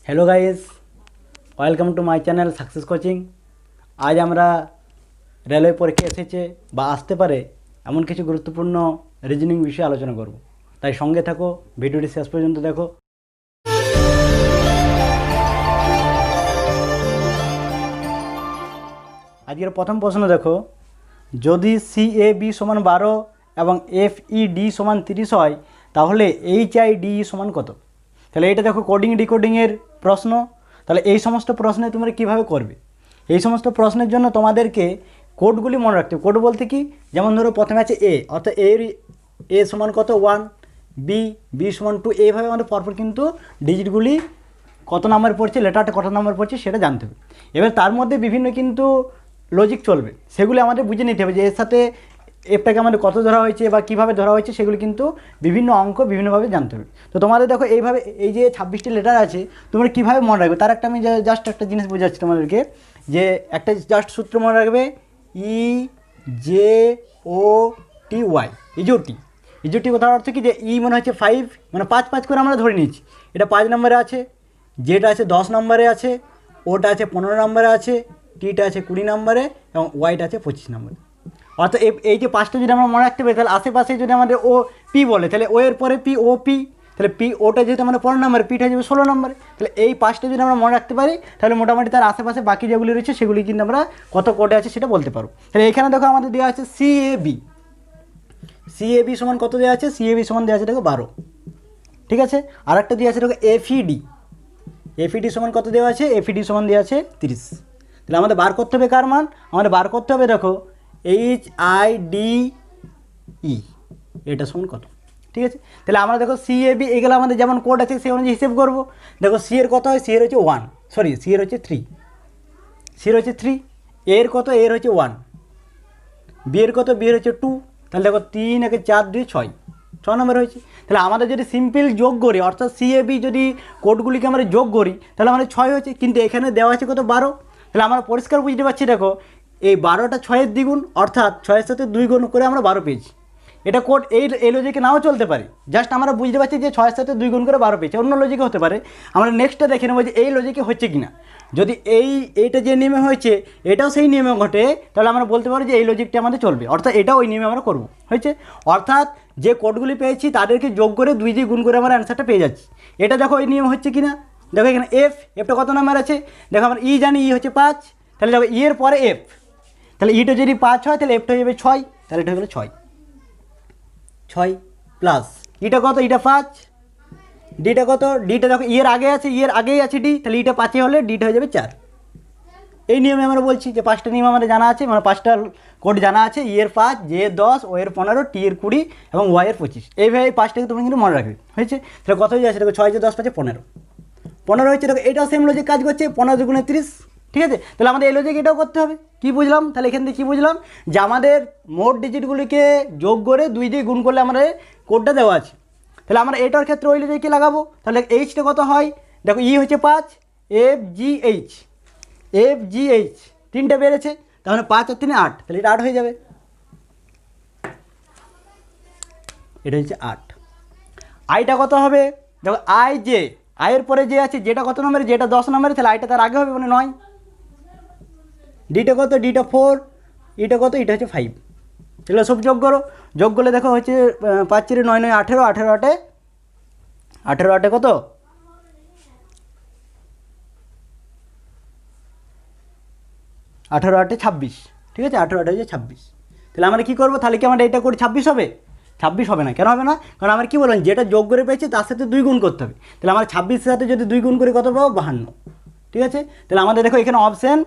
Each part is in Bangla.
Hello guys, welcome to my channel success coaching. আজ আমরা রেলওয়ে পরীক্ষা এসেছে বা আসতে পারে এমন কিছু গুরুত্বপূর্ণ রিজনিং বিষয়ে আলোচনা করব, তাই সঙ্গে থাকো, ভিডিওটি শেষ পর্যন্ত দেখো। আজকের প্রথম প্রশ্ন দেখো, যদি CAB সমান 12 এবং FED সমান 30 হয় তাহলে HIDE সমান কত? তাহলে এটা দেখো কোডিং ডিকোডিংয়ের প্রশ্ন। তাহলে এই সমস্ত প্রশ্নে তোমরা কীভাবে করবে? এই সমস্ত প্রশ্নের জন্য তোমাদেরকে কোডগুলি মনে রাখতে হবে। কোড বলতে কি, যেমন ধরো প্রথমে আছে এ, অর্থাৎ এ সমান কত 1, বি সমান 2, এইভাবে আমাদের পরপর কিন্তু ডিজিটগুলি কত নাম্বার পড়ছে, লেটারটা কত নাম্বার পড়ছে সেটা জানতে হবে। এবার তার মধ্যে বিভিন্ন কিন্তু লজিক চলবে, সেগুলি আমাদের বুঝে নিতে হবে যে এর সাথে এফটাকে আমাদের কত ধরা হয়েছে বা কীভাবে ধরা হয়েছে, সেগুলি কিন্তু বিভিন্ন অঙ্ক বিভিন্নভাবে জানতে হবে। তো তোমাদের দেখো এইভাবে এই যে 26টি লেটার আছে তোমরা কীভাবে মনে রাখবে তার একটা আমি জাস্ট একটা জিনিস বোঝাচ্ছি তোমাদেরকে, যে একটা জাস্ট সূত্র মনে রাখবে, EJOTY, ইজোটি কথার অর্থ কি, যে মনে হচ্ছে 5, মানে 5 করে আমরা ধরে নিচ্ছি, এটা 5 নম্বরে আছে, যেটা আছে 10 নম্বরে আছে, ওটা আছে 15 নম্বরে আছে, টিটা আছে 20 নম্বরে এবং ওয়াইটা আছে 25 নম্বরে। অর্থাৎ এই যে 5টা যদি আমরা মনে রাখতে পারি, তাহলে আশেপাশে যদি আমাদের ও পি বলে, তাহলে ও এর পরে পি, ও পি, তাহলে পি ওটা যেহেতু আমাদের 15 নম্বরে, পিটা যাবে 16 নম্বরে। তাহলে এই 5টা যদি আমরা মনে রাখতে পারি তাহলে মোটামুটি তার আশেপাশে বাকি যেগুলি রয়েছে সেগুলি কিন্তু আমরা কত কোডে আছে সেটা বলতে পারবো। তাহলে এখানে দেখো আমাদের দেওয়া আছে সিএবি সমান কত দেওয়া আছে, সিএবি সমান দেওয়া আছে দেখো 12, ঠিক আছে। আর একটা দেওয়া আছে দেখো এফইডি সমান কত দেওয়া আছে, এফইডি সমান দেওয়া আছে 30। তাহলে আমাদের বার করতে হবে কার মান, আমাদের বার করতে হবে দেখো HIDE, এটা সমান কত, ঠিক আছে। তাহলে আমরা দেখো CAB এগুলো আমাদের যেমন কোড আছে সেই অনুযায়ী হিসেব করবো। দেখো সি এর কত হয়, সি এর হচ্ছে 1, সরি সি এর হচ্ছে 3, এর কত, এর হচ্ছে 1, বি এর কত, বি এর হচ্ছে 2, তাহলে দেখো 3 একে 4 2 6 নম্বর হয়েছে। তাহলে আমাদের যদি সিম্পল যোগ করি, অর্থাৎ CAB যদি কোডগুলিকে আমরা যোগ করি তাহলে আমাদের 6 হয়েছে, কিন্তু এখানে দেওয়া আছে কত 12। তাহলে আমরা পরিষ্কার বুঝতে পারছি, দেখো এই 12টা 6-এর দ্বিগুণ, অর্থাৎ 6-এর সাথে 2 গুণ করে আমরা 12 পেয়েছি। এটা কোড এই লজিকে নাও চলতে পারে, জাস্ট আমরা বুঝতে পারছি যে 6-এর সাথে 2 গুণ করে 12 পেয়েছি, অন্য লজিকে হতে পারে। আমরা নেক্সটটা দেখে নেবো যে এই লজিকে হচ্ছে কিনা। যদি এইটা যে নিয়মে হয়েছে এটাও সেই নিয়মে ঘটে, তাহলে আমরা বলতে পারি যে এই লজিকটা আমাদের চলবে, অর্থাৎ এটাও ওই নিয়মে আমরা করবো, হয়েছে। অর্থাৎ যে কোডগুলি পেয়েছি তাদেরকে যোগ করে 2 দিয়ে গুণ করে আমরা অ্যান্সারটা পেয়ে যাচ্ছি। এটা দেখো এই নিয়ম হচ্ছে কিনা। দেখো এখানে এফটা কত নাম্বার আছে, দেখো আমরা জানি হচ্ছে 5, তাহলে দেখো এর পরে এফ, তাহলে ইটা যদি 5 হয় তাহলে এফটা হয়ে যাবে 6, তাহলে এটা হয়ে গেলো 6 প্লাস ইটা কত, ইটা 5, ডিটা কত, ডিটা দেখো এর আগে আছে, এর আগেই আছে ডি, তাহলে ইটা 5 হলে ডিটা হয়ে যাবে 4। এই নিয়মে আমরা বলছি যে 5টা নিয়ম আমাদের জানা আছে, মানে 5টা কোড জানা আছে, এর 5, জে 10, ও এর 15, টি এর 20 এবং ওয়াই এর 25। এইভাবে এই 5টাকে তুমি কিন্তু মনে রাখবে, হয়েছে। তাহলে কত হয়ে যাচ্ছে দেখো 6 যে 10 5 15 হয়েছে। দেখো এটাও সেম লজিক কাজ করছে, 15 দুগুণে 30, ঠিক আছে। তাহলে আমাদের এই লজিক এটাও করতে হবে। কী বুঝলাম তাহলে এখান থেকে, কী বুঝলাম যে আমাদের মোট ডিজিটগুলিকে যোগ করে 2 দিয়ে গুণ করলে আমাদের কোডটা দেওয়া আছে। তাহলে আমরা এটার ক্ষেত্রে ওই লজিকে লাগাবো। তাহলে এইচটা কত হয়, দেখো হচ্ছে 5, এফ জি এইচ 3টা বেড়েছে, তাহলে 5 আর 3 8, তাহলে এটা 8 হয়ে যাবে, এটা হচ্ছে 8। আইটা কত হবে, দেখো আয়ের পরে যে আছে, যেটা কত নম্বরে, যেটা 10 নম্বরে, তাহলে আইটা তার আগে হবে, মানে 9। ডিটা কত, ডিটা 4, ইটা কত, ইটা হচ্ছে 5। এগুলো সব যোগ করো, যোগ করলে দেখো হচ্ছে 5 4 9 9 18, 18 8 কত, 18 8 26, ঠিক আছে, 18 8 হচ্ছে 26। তাহলে আমরা কী করবো, তাহলে কি আমরা এটা করে 26 হবে? 26 হবে না, কেন হবে না? কারণ আমরা কী বললাম, যেটা যোগ করে পেয়েছি তার সাথে 2 গুণ করতে হবে। তাহলে আমরা 26-এর সাথে যদি 2 গুণ করে কত পাবো, 52, ঠিক আছে। তাহলে আমাদের দেখো এখানে অপশান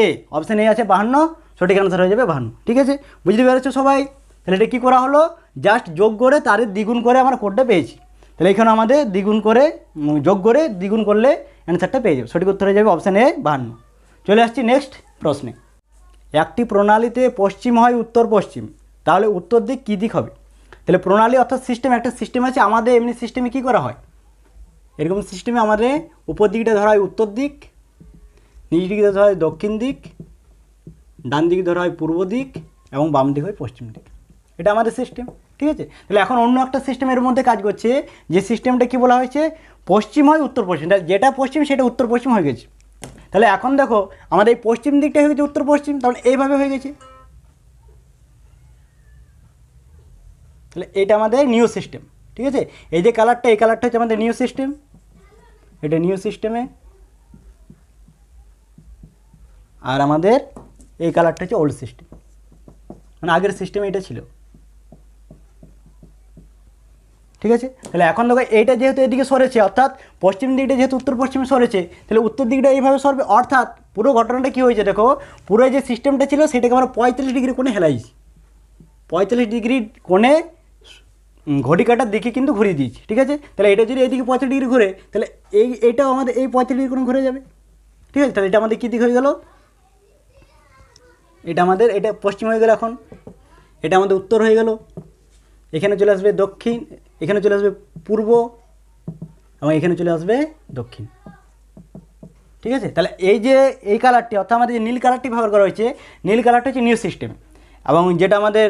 এ আছে 52, সঠিক আনসার হয়ে যাবে 52, ঠিক আছে। বুঝতে পেরেছো সবাই? তাহলে এটা কী করা হলো, জাস্ট যোগ করে তার দ্বিগুণ করে আমরা কোডটা পেয়েছি। তাহলে এখানে আমাদের দ্বিগুণ করে যোগ করে দ্বিগুণ করলে অ্যান্সারটা পেয়ে যাবে, সঠিক উত্তর হয়ে যাবে অপশান এ 52। চলে আসছি নেক্সট প্রশ্নে। একটি প্রণালীতে পশ্চিম হয় উত্তর পশ্চিম, তাহলে উত্তর দিক কী দিক হবে? তাহলে প্রণালী অর্থাৎ সিস্টেম, একটা সিস্টেম আছে আমাদের। এমনি সিস্টেমে কী করা হয়, এরকম সিস্টেমে আমাদের উপর দিকটা ধরা হয় উত্তর দিক, নিচ দিকে ধরা হয় দক্ষিণ দিক, ডান দিকে ধরা হয় পূর্ব দিক এবং বাম দিক হয় পশ্চিম দিক। এটা আমাদের সিস্টেম। ঠিক আছে। তাহলে এখন অন্য একটা সিস্টেমের মধ্যে কাজ করছে, যে সিস্টেমটা কি বলা হয়েছে, পশ্চিম হয় উত্তর পশ্চিম, তাহলে যেটা পশ্চিম সেটা উত্তর পশ্চিম হয়ে গেছে। তাহলে এখন দেখো আমাদের এই পশ্চিম দিকটা হয়ে গেছে উত্তর পশ্চিম, তাহলে এইভাবে হয়ে গেছে। তাহলে এটা আমাদের নিউ সিস্টেম, ঠিক আছে। এই যে কালারটা, এই কালারটা হচ্ছে আমাদের নিউ সিস্টেম, এটা নিউ সিস্টেমে, আর আমাদের এই কালারটা হচ্ছে ওল্ড সিস্টেম, মানে আগের সিস্টেমে এটা ছিল, ঠিক আছে। তাহলে এখন দেখো এইটা যেহেতু এদিকে সরেছে, অর্থাৎ পশ্চিম দিকটা যেহেতু উত্তর পশ্চিমে সরেছে, তাহলে উত্তর দিকটা এইভাবে সরবে। অর্থাৎ পুরো ঘটনাটা কী হয়েছে দেখো, পুরো যে সিস্টেমটা ছিল সেটাকে আমরা 45 ডিগ্রি কোণে হেলাইছি, 45 ডিগ্রি কোণে ঘড়ি কাটার দিকে কিন্তু ঘুরিয়ে দিয়েছি, ঠিক আছে। তাহলে এটা যদি এইদিকে 45 ডিগ্রি ঘুরে, তাহলে এইটাও আমাদের এই 45 ডিগ্রি কোণে ঘুরে যাবে, ঠিক আছে। তাহলে এটা আমাদের কী দিক হয়ে গেল, এটা আমাদের এটা পশ্চিম হয়ে গেল, এখন এটা আমাদের উত্তর হয়ে গেল, এখানে চলে আসবে দক্ষিণ, এখানে চলে আসবে পূর্ব, এবং এখানে চলে আসবে দক্ষিণ, ঠিক আছে। তাহলে এই যে এই কালারটি, অর্থাৎ আমাদের যে নীল কালারটি ব্যবহার করা হয়েছে, নীল কালারটা হচ্ছে নিউ সিস্টেম, এবং যেটা আমাদের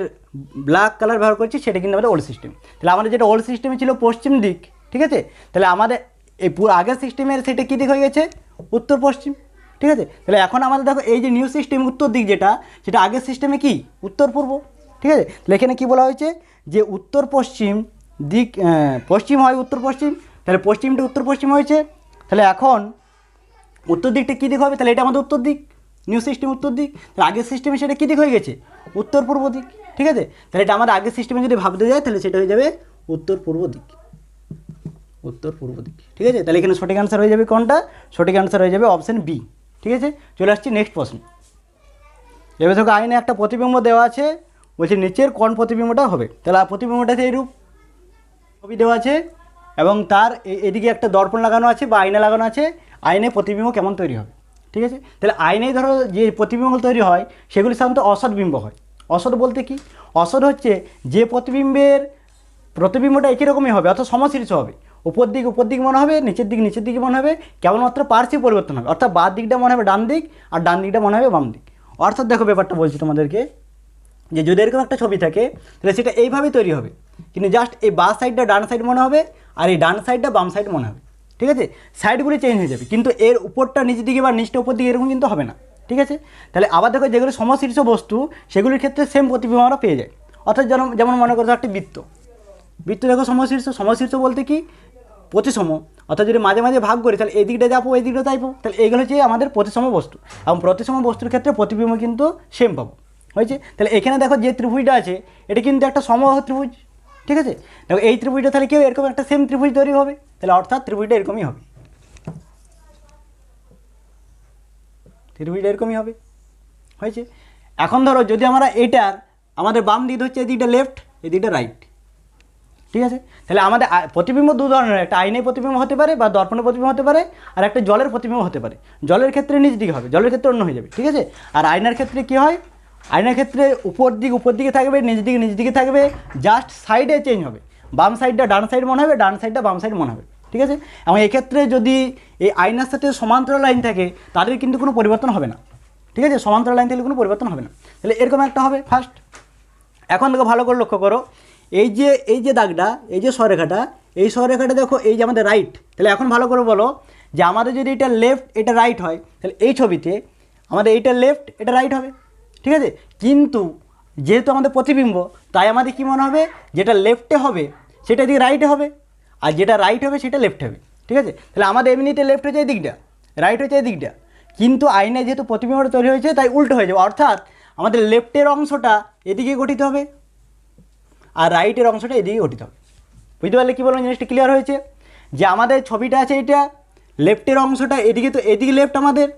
ব্ল্যাক কালার ব্যবহার করছি সেটা কিন্তু আমাদের ওল্ড সিস্টেম। তাহলে আমাদের যেটা ওল্ড সিস্টেমে ছিল পশ্চিম দিক, ঠিক আছে, তাহলে আমাদের এই পুরো আগের সিস্টেমের সেটা কী দিক হয়ে গেছে, উত্তর পশ্চিম, ঠিক আছে। তাহলে এখন আমাদের দেখো এই যে নিউ সিস্টেম উত্তর দিক যেটা, সেটা আগের সিস্টেমে কি উত্তর পূর্ব, ঠিক আছে। তাহলে এখানে কী বলা হয়েছে, যে উত্তর পশ্চিম দিক, পশ্চিম হয় উত্তর পশ্চিম, তাহলে পশ্চিমটা উত্তর পশ্চিম হয়েছে। তাহলে এখন উত্তর দিকটা কী দিক হবে, তাহলে এটা আমাদের উত্তর দিক, নিউ সিস্টেম উত্তর দিক। তাহলে আগের সিস্টেমে সেটা কী দিক হয়ে গেছে, উত্তর পূর্ব দিক, ঠিক আছে। তাহলে এটা আমাদের আগের সিস্টেমে যদি ভাবতে যায়, তাহলে সেটা হয়ে যাবে উত্তর পূর্ব দিক, উত্তর পূর্ব দিক, ঠিক আছে। তাহলে এখানে সঠিক অ্যান্সার হয়ে যাবে কোনটা, সঠিক অ্যান্সার হয়ে যাবে অপশান বি, ঠিক আছে। চলে আসছি নেক্সট প্রশ্ন। এবার দেখো আইনে একটা প্রতিবিম্ব দেওয়া আছে, বলছে নিচের কোন প্রতিবিম্বটা হবে। তাহলে প্রতিবিম্বটা এইরূপ, ছবি দেওয়া আছে এবং তার এদিকে একটা দর্পণ লাগানো আছে বা আয়না লাগানো আছে, আয়নে প্রতিবিম্ব কেমন তৈরি হবে, ঠিক আছে। তাহলে আয়নায় ধরো যে প্রতিবিম্ব তৈরি হয় সেগুলি সাধারণত অসৎ বিম্ব হয়। অসৎ বলতে কি, অসৎ হচ্ছে যে প্রতিবিম্বটা একই রকমই হবে, অর্থাৎ সমশীর্ষ হবে, উপর দিক মনে হবে, নিচের দিকে মনে হবে, কেবলমাত্র পার্শ্বিক পরিবর্তন হবে, অর্থাৎ বাঁ দিকটা মনে হবে ডান দিক আর ডান দিকটা মনে হবে বাম দিক। অর্থাৎ দেখো ব্যাপারটা বলছি তোমাদেরকে, যে যদি এরকম একটা ছবি থাকে তাহলে সেটা এইভাবেই তৈরি হবে, কিন্তু জাস্ট এই বাঁ সাইডটা ডান সাইড মনে হবে আর এই ডান সাইডটা বাম সাইড মনে হবে, ঠিক আছে। সাইডগুলি চেঞ্জ হয়ে যাবে, কিন্তু এর উপরটা নিচের দিকে বা নিচটা উপর দিকে এরকম কিন্তু হবে না, ঠিক আছে। তাহলে আবার দেখো যেগুলো সমশীর্ষ বস্তু সেগুলির ক্ষেত্রে সেম প্রতিবিম্ব আমরা পেয়ে যাই। অর্থাৎ যেমন মনে করো একটা বৃত্ত দেখো সমশীর্ষ বলতে কি প্রতিসম, অর্থাৎ যদি মাঝে মাঝে ভাগ করি তাহলে এই দিকটা যাবো এই দিকটা যাইবো, তাহলে এইগুলো হচ্ছে আমাদের প্রতিসম বস্তু, এবং প্রতিসম বস্তুর ক্ষেত্রে প্রতিবিম্ব কিন্তু সেম পাবো, হয়েছে। তাহলে এখানে দেখো যে ত্রিভুজটা আছে এটা কিন্তু একটা সমবাহু ত্রিভুজ, ঠিক আছে। দেখো এই ত্রিভুজটা তাহলে কেউ এরকম একটা সেম ত্রিভুজ তৈরি হবে, তাহলে অর্থাৎ ত্রিভুজটা এরকমই হবে, হয়েছে। এখন ধরো যদি আমরা এটার আমাদের বাম দিক হচ্ছে এই দিকটা লেফট, এই দিকটা রাইট, ঠিক আছে। তাহলে আমাদের প্রতিবিম্ব দু ধরনের, একটা আয়নায় প্রতিবিম্ব হতে পারে বা দর্পণে প্রতিবিম্ব হতে পারে, আর একটা জলের প্রতিবিম্ব হতে পারে। জলের ক্ষেত্রে নিচ দিকে হবে, জলের ক্ষেত্রে অন্য হয়ে যাবে, ঠিক আছে। আর আয়নার ক্ষেত্রে কী হয়, আয়নার ক্ষেত্রে উপর দিকে থাকবে, নিচ দিকে থাকবে, জাস্ট সাইডে চেঞ্জ হবে, বাম সাইডটা ডান সাইড মনে হবে, ডান সাইডটা বাম সাইড মনে হবে, ঠিক আছে। এবং এক্ষেত্রে যদি এই আয়নার সাথে সমান্তরাল লাইন থাকে তাদের কিন্তু কোনো পরিবর্তন হবে না, ঠিক আছে। সমান্তরাল লাইন থাকলে কোনো পরিবর্তন হবে না, তাহলে এরকম একটা হবে ফার্স্ট। এখন দেখো ভালো করে লক্ষ্য করো, এই যে দাগটা, এই যে সরেখাটা, এই সরেখাটা দেখো এই যে আমাদের রাইট। তাহলে এখন ভালো করে বলো যে আমাদের যদি এটা লেফট এটা রাইট হয়, তাহলে এই ছবিতে আমাদের এইটা লেফট এটা রাইট হবে, ঠিক আছে। কিন্তু যেহেতু আমাদের প্রতিবিম্ব, তাই আমাদের কী মনে হবে, যেটা লেফটে হবে সেটা এদিকে রাইটে হবে, আর যেটা রাইট হবে সেটা লেফট হবে, ঠিক আছে। তাহলে আমাদের এমনিতে লেফট হচ্ছে এই দিকটা, রাইট হচ্ছে এই দিকটা, কিন্তু আয়নায় যেহেতু প্রতিবিম্বটা তৈরি হয়েছে তাই উল্টো হয়ে যাবে, অর্থাৎ আমাদের লেফটের অংশটা এদিকে গঠিত হবে আর রাইটের অংশটা এদিকে গঠিত হবে। বুঝতে পারলে কী বলবো, জিনিসটা ক্লিয়ার হয়েছে, যে আমাদের ছবিটা আছে এটা লেফটের অংশটা এদিকে, তো এদিকে লেফট আমাদের,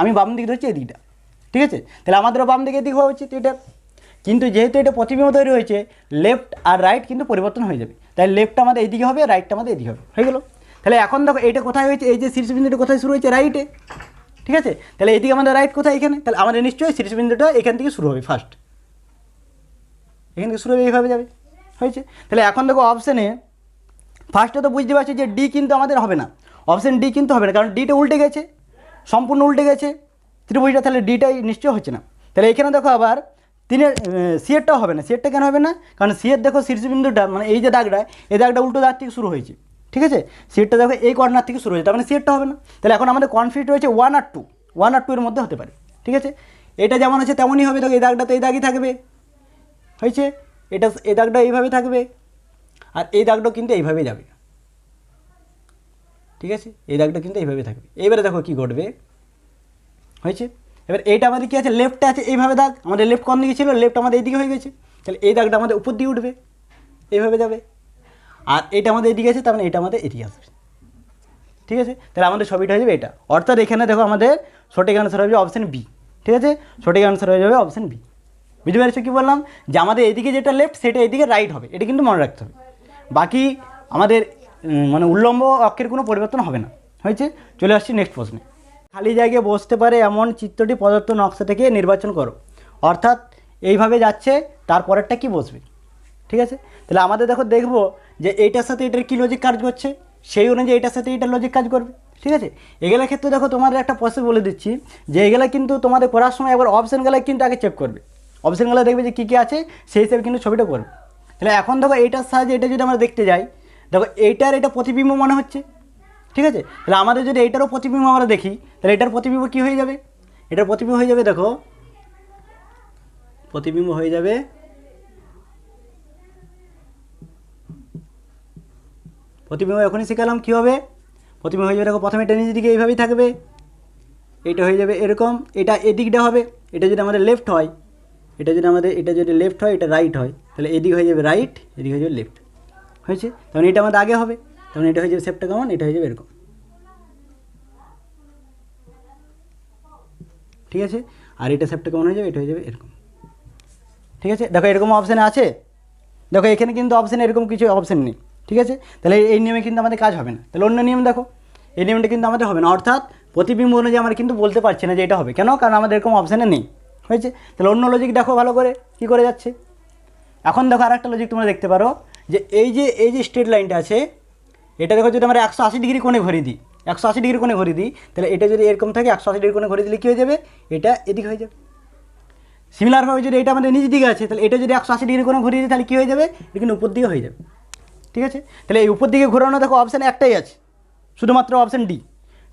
আমি বাম দিকে ধরছি এদিকটা, ঠিক আছে। তাহলে আমাদেরও বাম দিকে এদিকে হওয়া উচিত এটা, কিন্তু যেহেতু এটা প্রতিবিম্ব তৈরি হয়েছে লেফট আর রাইট কিন্তু পরিবর্তন হয়ে যাবে, তাই লেফটটা আমাদের এইদিকে হবে, রাইটটা আমাদের এদিকে হবে, হয়ে গেল। তাহলে এখন দেখো এইটা কোথায় হয়েছে, এই যে শীর্ষবিন্দুটা কোথায় শুরু হয়েছে, রাইটে, ঠিক আছে। তাহলে এদিকে আমাদের রাইট কোথায়, এখানে, তাহলে আমাদের নিশ্চয়ই শীর্ষবিন্দুটা এখান থেকে শুরু হবে, ফার্স্ট এখান থেকে শুরু হবে, এইভাবে যাবে, হয়েছে। তাহলে এখন দেখো অপশানে ফার্স্টে তো বুঝতে পারছি যে ডি কিন্তু আমাদের হবে না, অপশান ডি কিন্তু হবে না, কারণ ডিটা উল্টে সম্পূর্ণ উল্টে গেছে ত্রিভুজটা, তাহলে ডিটাই নিশ্চয় হচ্ছে না। তাহলে এখানে দেখো আবার তিনের সিয়েরটাও হবে না। সিয়েরটা কেন হবে না? কারণ সিয়ের দেখো শীর্ষবিন্দুটা মানে এই যে দাগটা, এই দাগটা উল্টো দাগ থেকে শুরু হয়েছে, ঠিক আছে? সিয়েরটা দেখো এই কর্নার থেকে শুরু হয়েছে, তার মানে সিয়েরটা হবে না। তাহলে এখন আমাদের কনফ্লিক্ট হয়েছে 1 আর 2, 1 আর 2 এর মধ্যে হতে পারে, ঠিক আছে? এটা যেমন আছে তেমনই হবে। দেখো এই দাগটা তো এই দাগই থাকবে, হয়েছে? এটা এই দাগটা এইভাবে থাকবে, আর এই দাগটাও কিন্তু এইভাবেই যাবে, ঠিক আছে? এই দাগটা কিন্তু এইভাবে থাকবে। এইবারে দেখো কী ঘটবে, হয়েছে? এবার এইটা আমাদের কী আছে, লেফটে আছে এইভাবে দাগ, আমাদের লেফট কোন দিকে ছিল, লেফট আমাদের এইদিকে হয়ে গেছে, তাহলে এই দাগটা আমাদের উপর দিকে উঠবে, এইভাবে যাবে। আর এটা আমাদের এদিকে আছে, তার মানে এটা আমাদের এদিকে আসবে, ঠিক আছে? তাহলে আমাদের ছবিটা হয়ে যাবে এটা। অর্থাৎ এখানে দেখো আমাদের সঠিক অ্যান্সার হয়ে যাবে অপশান বি, ঠিক আছে? সঠিক অ্যান্সার হয়ে যাবে অপশান বি। বুঝতে পেরেছো কী বললাম? যে আমাদের এদিকে যেটা লেফট সেটা এদিকে রাইট হবে, এটা কিন্তু মনে রাখতে হবে। বাকি আমাদের মানে উল্লম্ব অক্ষের কোনো পরিবর্তন হবে না, হয়েছে? চলে আসছি নেক্সট প্রশ্নে। খালি জায়গায় বসতে পারে এমন চিত্রটি পদার্থ নকশা থেকে নির্বাচন করো। অর্থাৎ এইভাবে যাচ্ছে, তারপরেরটা কি বসবে, ঠিক আছে? তাহলে আমাদের দেখো দেখবো যে এইটার সাথে এটার কী লজিক কাজ করছে, সেই অনুযায়ী এটার সাথে এটার লজিক কাজ করবে, ঠিক আছে? এগুলোর ক্ষেত্রে দেখো তোমাদের একটা প্রসেস বলে দিচ্ছি, যে এগুলো কিন্তু তোমাদের করার সময় একবার অপশানগুলো কিন্তু আগে চেক করবে। অপশানগুলো দেখবে যে কী কী আছে, সেই হিসেবে কিন্তু ছবিটা করবে। তাহলে এখন দেখো এইটার সাহায্যে এটা যদি আমরা দেখতে যাই, দেখো এইটার এটা প্রতিবিম্ব মনে হচ্ছে, ঠিক আছে? তাহলে আমাদের যদি এইটারও প্রতিবিম্ব আমরা দেখি, তাহলে এটার প্রতিবিম্ব কী হয়ে যাবে? এটার প্রতিবিম্ব হয়ে যাবে, দেখো প্রতিবিম্ব হয়ে যাবে প্রতিবিম্ব এখনই শিখালাম কী হবে। প্রতিবিম্ব হয়ে যাবে, দেখো প্রথমে এটা নিজের দিকে এইভাবেই থাকবে, এটা হয়ে যাবে এরকম, এটা এদিকটা হবে। এটা যদি আমাদের লেফট হয়, এটা যদি লেফট হয়, এটা রাইট হয়, তাহলে এদিক হয়ে যাবে রাইট, এদিক হয়ে যাবে লেফট, হয়েছে? তখন এটা আমাদের আগে হবে, তখন এটা হয়ে যাবে শেপটা কেমন, এটা হয়ে যাবে এরকম, ঠিক আছে? আর এটা শেপটা কেমন হয়ে যাবে, এটা হয়ে যাবে এরকম, ঠিক আছে? দেখো এরকম অপশানে আছে, দেখো এখানে কিন্তু অপশানে এরকম কিছু অপশান নেই, ঠিক আছে? তাহলে এই নিয়মে কিন্তু আমাদের কাজ হবে না। তাহলে অন্য নিয়ম দেখো, এই নিয়মটা কিন্তু আমাদের হবে না। অর্থাৎ প্রতিবিম্ব অনুযায়ী আমরা কিন্তু বলতে পারছি না যে এটা হবে, কেন? কারণ আমাদের এরকম অপশানে নেই, হয়েছে? তাহলে অন্য লজিক দেখো ভালো করে কী করে যাচ্ছে। এখন দেখো আর একটা লজিক তোমরা দেখতে পারো, যে এই যে স্ট্রেট লাইনটা আছে, এটা দেখো যদি আমরা 180 ডিগ্রি কোণে ঘুরিয়ে দিই, 180 ডিগ্রি কোণে ঘুরিয়ে দিই, তাহলে এটা যদি এরকম থাকে 180 ডিগ্রি কোণে ঘুরিয়ে দিলে কী হয়ে যাবে, এটা এদিকে হয়ে যাবে। সিমিলারভাবে যদি এটা আমাদের নিচের দিকে আছে, তাহলে এটা যদি 180 ডিগ্রি কোণে ঘুরিয়ে দিই, তাহলে কী হয়ে যাবে, এটা কিন্তু উপর দিকে হয়ে যাবে, ঠিক আছে? তাহলে এই উপর দিকে ঘোরানো দেখো অপশান একটাই আছে, শুধুমাত্র অপশান ডি।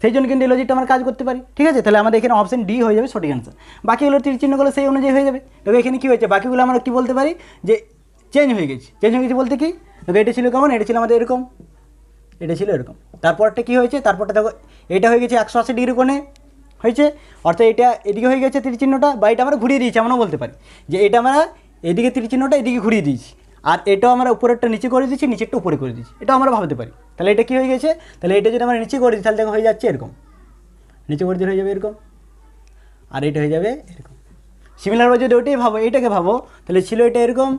সেই জন্য কিন্তু এই লজিকটা আমরা কাজ করতে পারি, ঠিক আছে? তাহলে আমাদের এখানে অপশান ডি হয়ে যাবে সঠিক অ্যান্সার। বাকিগুলো তীর চিহ্নগুলো সেই অনুযায়ী হয়ে যাবে। দেখো এখানে কী হয়েছে, বাকিগুলো আমরা কী বলতে পারি, যে চেঞ্জ হয়ে গেছে। চেঞ্জ হয়ে গেছে বলতে কি, দেখো এটা ছিল কেমন, এটা ছিল আমাদের এরকম, এটা ছিল এরকম, তারপরটা কী হয়েছে, তারপরটা দেখো এটা হয়ে গেছে 180 ডিগ্রি কোণে, হয়েছে? অর্থাৎ এটা এদিকে হয়ে গেছে তীর চিহ্নটা, বা এটা আমরা ঘুরিয়ে দিয়েছি, এমনও বলতে পারি যে এটা আমরা এদিকে তীর চিহ্নটা এদিকে ঘুরিয়ে দিয়েছি, আর এটাও আমরা উপরেরটা নিচে করে দিচ্ছি, নিচেরটা উপরে করে দিচ্ছি, এটাও আমরা ভাবতে পারি। তাহলে এটা কী হয়ে গেছে, তাহলে এটা যদি আমরা নিচে করে দিই, তাহলে দেখো হয়ে যাচ্ছে এরকম, নিচে করে দিলে হয়ে যাবে এরকম, আর এটা হয়ে যাবে এরকম। সিমিলারভাবে যদি ওইটাই ভাবো, এইটাকে ভাবো, তাহলে ছিল এটা এরকম,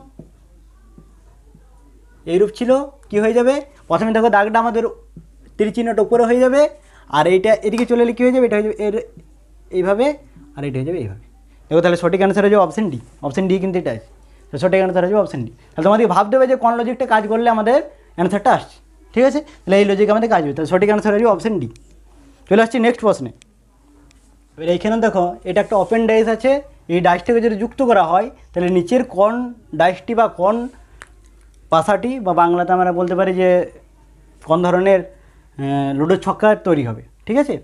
এইরূপ ছিল, কি হয়ে যাবে, প্রথমে দেখো দাগটা আমাদের তীর চিহ্নটা উপরে হয়ে যাবে, আর এইটা এদিকে চলে এলে কী হয়ে যাবে, এটা হয়ে যাবে এর এইভাবে, আর এটা হয়ে যাবে এইভাবে। দেখো তাহলে সঠিক অ্যান্সার হয়ে যাবে অপশান ডি। অপশান ডি কিন্তু এটা আছে, তো সঠিক অ্যান্সার হয়ে যাবে অপশান ডি। তাহলে তোমাদেরকে ভাবতে হবে যে কোন লজিকটা কাজ করলে আমাদের অ্যান্সারটা আসছে, ঠিক আছে? তাহলে এই লজিক আমাদের কাজ হবে, তাহলে সঠিক অ্যান্সার হয়ে যাবে অপশান ডি। চলে আসছি নেক্সট প্রশ্নে। এবার এইখানে দেখো এটা একটা ওপেন ডাইস আছে, এই ডাইসটাকে যদি যুক্ত করা হয়, তাহলে নিচের কোন ডাইসটি বা কোন পাশাটি, বা বাংলাতে আমরা বলতে পারি যে কোন ধরনের লুডোর ছক্কা তৈরি হবে, ঠিক আছে?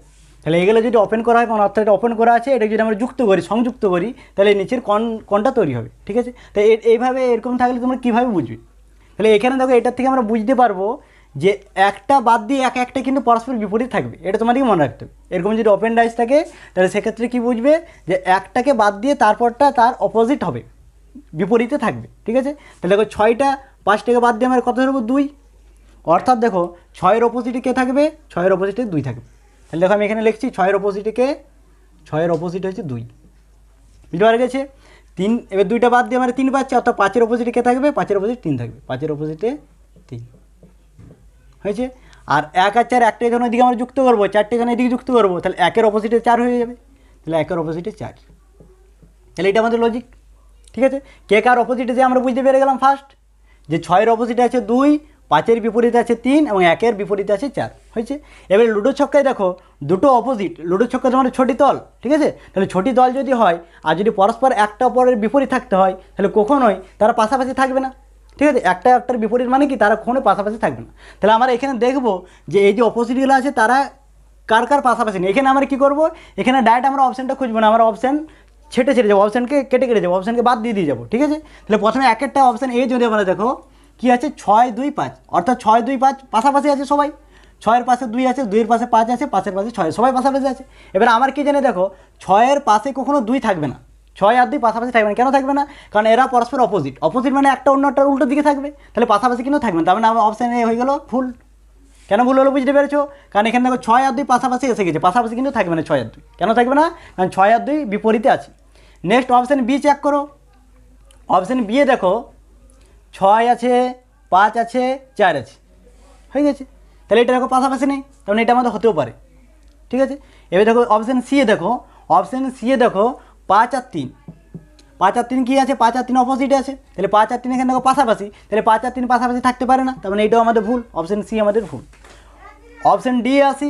তাহলে এগুলো যদি ওপেন করা হয়, অর্থাৎ এটা ওপেন করা আছে, এটা যদি আমরা যুক্ত করি, সংযুক্ত করি, তাহলে নিচের কোনটা তৈরি হবে, ঠিক আছে? তো এইভাবে এরকম থাকলে তোমরা কীভাবে বুঝবে? তাহলে এখানে দেখো এটার থেকে আমরা বুঝতে পারবো যে একটা বাদ দিয়ে একটা কিন্তু পরস্পর বিপরীত থাকবে, এটা তোমাদেরকে মনে রাখতে হবে। এরকম যদি ওপেন ডাইস থাকে, তাহলে সেক্ষেত্রে কী বুঝবে, যে একটাকে বাদ দিয়ে তারপরটা তার অপোজিট হবে, বিপরীতে থাকবে, ঠিক আছে? তাহলে দেখো 6টা 5টাকে বাদ দিয়ে আমার কত ধরবো, 2। অর্থাৎ দেখো 6-এর অপোজিটে কে থাকবে, 6-এর অপোজিটে 2 থাকবে। তাহলে দেখো আমি এখানে লিখছি 6-এর অপোজিটে কে, 6-এর অপোজিট হচ্ছে 2, বুঝতে পারা গেছে? 3, এবার 2টা বাদ দিয়ে আমরা 3 পাচ্ছি, অর্থাৎ 5-এর অপোজিটে কে থাকবে, 5-এর অপোজিট 3 থাকবে, 5-এর অপোজিটে 3, হয়েছে? আর 1 আর 4 একটা এখানে ওইদিকে আমরা যুক্ত করবো, 4টে এখানে এদিকে যুক্ত করবো, তাহলে 1-এর অপোজিটে 4 হয়ে যাবে, তাহলে 1-এর অপোজিটে 4। তাহলে এটা আমাদের লজিক, ঠিক আছে? কে কার অপোজিটে যে আমরা বুঝতে পেরে গেলাম ফার্স্ট, যে 6-এর অপোজিটে আছে 2, 5-এর বিপরীতে আছে 3 এবং 1-এর বিপরীতে আছে 4 হয়েছে। এবারে লুডো ছক্কায় দেখো দুটো অপোজিট, লুডো ছক্কা তোমার ছোটি দল, ঠিক আছে, তাহলে ছোটি দল যদি হয় আর যদি পরস্পর একটা অপরের বিপরীত থাকতে হয় তাহলে কখনোই তারা পাশাপাশি থাকবে না, ঠিক আছে। একটা একটার বিপরীত মানে কি তারা কখনো পাশাপাশি থাকবে না। তাহলে আমরা এখানে দেখব যে এই যে অপোজিটগুলো আছে তারা কার কার পাশাপাশি নেই। এখানে আমরা কী করবো, এখানে ডাইরেক্ট আমরা অপশানটা খুঁজবো না, আমরা অপশান ছেটে যাবো, অপশানকে কেটে যাবো, অপশানকে বাদ দিয়ে যাবো, ঠিক আছে। তাহলে প্রথমে এক একটা অপশান এ যদি আমরা দেখো কী আছে 6, 2, 5, অর্থাৎ 6, 2, 5 পাশাপাশি আছে সবাই, 6-এর পাশে 2 আছে, 2-এর পাশে 5 আছে, 5-এর পাশে 6, সবাই পাশাপাশি আছে। এবার আমার কি জানে দেখো 6-এর পাশে কখনো 2 থাকবে না, 6 আর 2 পাশাপাশি থাকবে না, কেন থাকবে না, কারণ এরা পরস্পর অপোজিট, অপোজিট মানে একটা অন্যটার উল্টো দিকে থাকবে, তাহলে পাশাপাশি কিন্তু থাকবে না, তার মানে আমার অপশান এ হয়ে গেল ভুল। কেন ভুল হলো বুঝতে পেরেছো, কারণ এখানে দেখো 6 আর 2 পাশাপাশি এসে গেছে, পাশাপাশি কিন্তু থাকবে না 6 আর 2, কেন থাকবে না, কারণ 6 আর 2 বিপরীতে আছে। নেক্সট অপশান বি চেক করো, অপশান বি এ দেখো 6 আছে, 5 আছে, 4 আছে, হয়ে গেছে। তাহলে এটা দেখো পাশাপাশি নেই, কারণ এটা আমাদের হতেও পারে, ঠিক আছে। এবার দেখো অপশান সি এ দেখো, অপশান সি এ দেখো 5 আর 3, 5 আর 3 কী আছে, 5 আর 3 অপোজিটে আছে, তাহলে 5 আর 3 এখানে দেখো পাশাপাশি, তাহলে 5 আর 3 পাশাপাশি থাকতে পারে না, তার মানে এইটাও আমাদের ভুল, অপশান সি আমাদের ভুল। অপশান ডি আসি,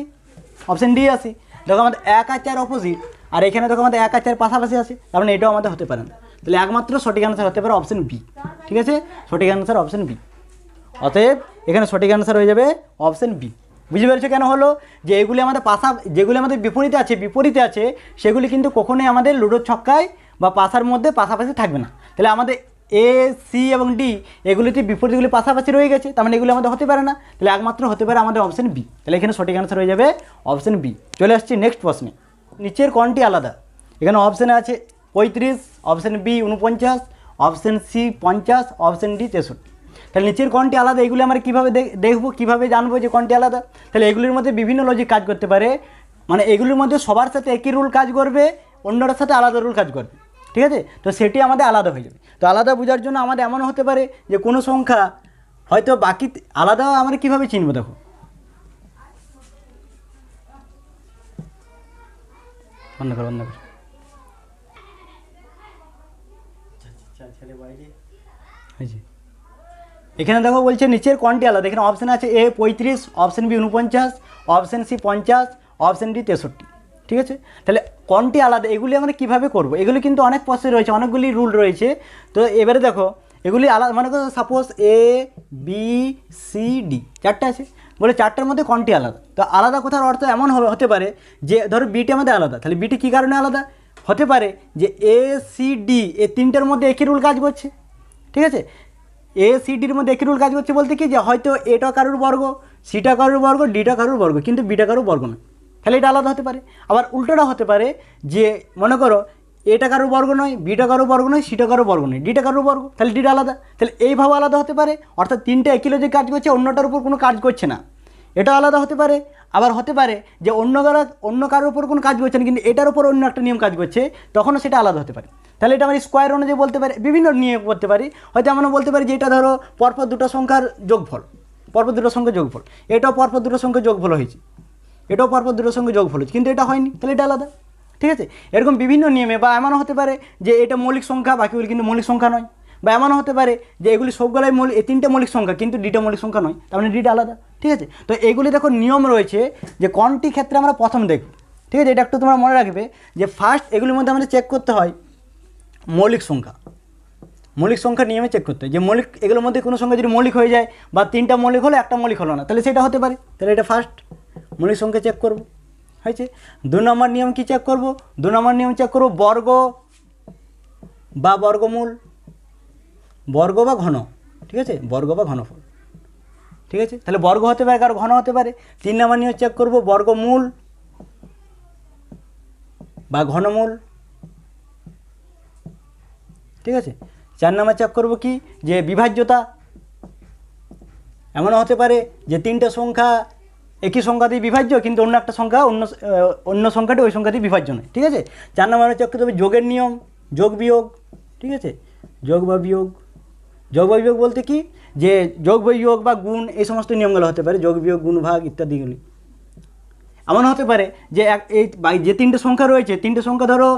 অপশান ডি আসি, দেখো আমাদের 1 আর 4 অপোজিট, আর এখানে দেখো আমাদের 1 আর 4 পাশাপাশি আছে, তার মানে এটাও আমাদের হতে পারে না, তাহলে একমাত্র সঠিক অ্যান্সার হতে পারে অপশান বি, ঠিক আছে, সঠিক অ্যান্সার অপশান বি। অতএব এখানে সঠিক অ্যান্সার হয়ে যাবে অপশান বি। বুঝতে পেরেছো কেন হলো, যে এগুলি আমাদের যেগুলি আমাদের বিপরীতে আছে সেগুলি কিন্তু কখনোই আমাদের লুডোর ছক্কায় বা পাশার মধ্যে পাশাপাশি থাকবে না। তাহলে আমাদের এ, সি এবং ডি এগুলিতে বিপরীতগুলি পাশাপাশি রয়ে গেছে, তার মানে এগুলি আমাদের হতে পারে না, তাহলে একমাত্র হতে পারে আমাদের অপশান বি। তাহলে এখানে সঠিক অ্যান্সার হয়ে যাবে অপশান বি। চলে আসছি নেক্সট প্রশ্নে, নিচের কোনটি আলাদা, এখানে অপশানে আছে 35, option B 49, option C 50, option D 63। তাহলে নিচের কোনটি আলাদা, এগুলি আমরা কীভাবে দেখবো, কীভাবে জানবো যে কোনটি আলাদা, তাহলে এগুলির মধ্যে বিভিন্ন লজিক কাজ করতে পারে, মানে এগুলির মধ্যে সবার সাথে একই রুল কাজ করবে, অন্যটার সাথে আলাদা রুল কাজ করবে, ঠিক আছে, তো সেটি আমাদের আলাদা হয়ে যাবে। তো আলাদা বোঝার জন্য আমাদের এমন হতে পারে যে কোনো সংখ্যা হয়তো বাকি আলাদা, আমরা কীভাবে চিনবো, দেখো বন্ধ কর হয়েছে। এখানে দেখো বলছে নিচের কোনটি আলাদা, এখানে অপশান আছে A 35, option B 49, option C 50, option D 63, ঠিক আছে। তাহলে কোনটি আলাদা এগুলি আমরা কীভাবে করব, এগুলি কিন্তু অনেক প্রসেস রয়েছে, অনেকগুলি রুল রয়েছে। তো এবারে দেখো এগুলি আলাদা, মানে সাপোজ এ, বি, সি, ডি 4টে আছে, বলে 4টার মধ্যে কোনটি আলাদা। তো আলাদা কথার অর্থ এমন হতে পারে যে ধরো বিটি আমাদের আলাদা, তাহলে বিটি কী কারণে আলাদা হতে পারে, যে এ, সি, ডি এই 3টের মধ্যে একই রুল কাজ করছে, ঠিক আছে। এ, সি, ডির মধ্যে একই রুল কাজ করছে বলতে কি, যে হয়তো এটা কারুর বর্গ, সিটা কারুর বর্গ, ডিটা কারুর বর্গ, কিন্তু বিটা কারুর বর্গ নয়, তাহলে এটা আলাদা হতে পারে। আবার উল্টোটা হতে পারে যে মনে করো এটা কারুর বর্গ নয়, বিটা কারুর বর্গ নয়, সিটা কারুর বর্গ নয়, ডিটা কারুর বর্গ, তাহলে ডিটা আলাদা, তাহলে এইভাবে আলাদা হতে পারে, অর্থাৎ 3টে একই লজিক কাজ করছে, অন্যটার উপর কোনো কাজ করছে না, এটা আলাদা হতে পারে। আবার হতে পারে যে অন্য কারোর উপর কোনো কাজ করছে না, কিন্তু এটার উপর অন্য একটা নিয়ম কাজ করছে, তখনও সেটা আলাদা হতে পারে। তাহলে এটা আমরা স্কোয়ার অনুযায়ী বলতে পারি, বিভিন্ন নিয়ম করতে পারি, হয়তো আমরা বলতে পারি যে এটা ধরো পরপর দুটো সংখ্যার যোগফল, পরপর দুটো সংখ্যার যোগফল, এটাও পরপর দুটো সংখ্যার যোগফল হয়েছে, এটাও পরপর দুটো সঙ্গে যোগফল হয়েছে, কিন্তু এটা হয়নি, তাহলে এটা আলাদা, ঠিক আছে। এরকম বিভিন্ন নিয়মে, বা এমনও হতে পারে যে এটা মৌলিক সংখ্যা, বাকিগুলি কিন্তু মৌলিক সংখ্যা নয়, বা এমনও হতে পারে যে এগুলি সবগুলাই এই 3টে মৌলিক সংখ্যা, কিন্তু ডিটা মৌলিক সংখ্যা নয়, তার মানে ডিটা আলাদা, ঠিক আছে। তো এগুলি দেখো নিয়ম রয়েছে যে কোনটি ক্ষেত্রে আমরা প্রথম দেখব, ঠিক আছে। এটা একটু তোমরা মনে রাখবে যে ফার্স্ট এগুলির মধ্যে আমাদের চেক করতে হয় মৌলিক সংখ্যা, মৌলিক সংখ্যা নিয়মে চেক করতে হয় যে মৌলিক, এগুলোর মধ্যে কোনো সংখ্যা যদি মৌলিক হয়ে যায়, বা 3টা মৌলিক হলো একটা মৌলিক হলো না, তাহলে সেটা হতে পারে, তাহলে এটা ফার্স্ট মৌলিক সংখ্যা চেক করব, হয়েছে। 2 নম্বর নিয়ম কি চেক করব, 2 নম্বর নিয়ম চেক করব বর্গ বা বর্গমূল, বর্গ বা ঘন, ঠিক আছে, বর্গ বা ঘনফল, ঠিক আছে। তাহলে বর্গ হতে পারে, কারো ঘন হতে পারে। 3 নম্বর নিয়ম চেক করব বর্গমূল বা ঘনমূল, ঠিক আছে। 4 নম্বর চেক করব কি, যে বিভাজ্যতা, এমনও হতে পারে যে 3টে সংখ্যা একই সংখ্যা দিয়ে বিভাজ্য, কিন্তু অন্য একটা সংখ্যা অন্য সংখ্যাটি ওই সংখ্যা দিয়ে বিভাজ্য নয়, ঠিক আছে। 4 নম্বরে চেক করতে হবে যোগের নিয়ম, যোগ বিয়োগ, ঠিক আছে, যোগ বা বিয়োগ, যোগ বা বিয়োগ বলতে কি, যে যোগ বিয়োগ বা গুণ এই সমস্ত নিয়মগুলো হতে পারে, যোগ বিয়োগ গুণ ভাগ ইত্যাদিগুলি। এমন হতে পারে যে যে 3টে সংখ্যা রয়েছে, 3টে সংখ্যা ধরো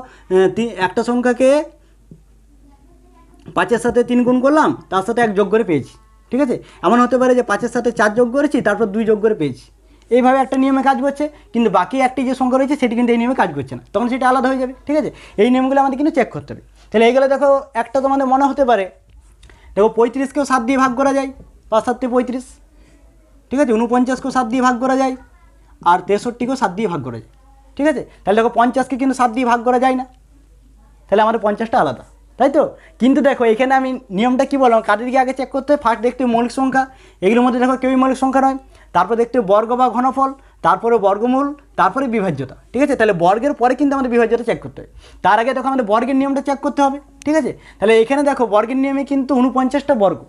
একটা সংখ্যাকে 5-এর সাথে 3 গুণ করলাম, তার সাথে 1 যোগ করে পেয়েছি, ঠিক আছে, এমন হতে পারে যে 5-এর সাথে 4 যোগ করেছি, তারপর 2 যোগ করে পেয়েছি, এইভাবে একটা নিয়মে কাজ করছে, কিন্তু বাকি একটি যে সংখ্যা রয়েছে সেটি কিন্তু এই নিয়মে কাজ করছে না, তখন সেটা আলাদা হয়ে যাবে। ঠিক আছে, এই নিয়মগুলো আমাদের কিন্তু চেক করতে হবে। তাহলে এইগুলো দেখো, একটা তোমাদের মনে হতে পারে, দেখো 35কেও 7 দিয়ে ভাগ করা যায়, 5-7 35, ঠিক আছে, 49কেও 7 দিয়ে ভাগ করা যায়, আর 63কেও 7 দিয়ে ভাগ করা যায়। ঠিক আছে, তাহলে দেখো 50কে কিন্তু 7 দিয়ে ভাগ করা যায় না, তাহলে আমাদের 50টা আলাদা, তাই তো। কিন্তু দেখো এখানে আমি নিয়মটা কী বললাম, কাদেরকে আগে চেক করতে হয়, ফার্স্ট দেখতে মৌলিক সংখ্যা, এগুলোর মধ্যে দেখো কেউই মৌলিক সংখ্যা নয়, তারপর দেখতে বর্গ বা ঘনফল, তারপরে বর্গমূল, তারপরে বিভাজ্যতা। ঠিক আছে, তাহলে বর্গের পরে কিন্তু আমাদের বিভাজ্যতা চেক করতে হয়, তার আগে দেখো আমাদের বর্গের নিয়মটা চেক করতে হবে। ঠিক আছে, তাহলে এখানে দেখো বর্গের নিয়মে কিন্তু 49টা বর্গ,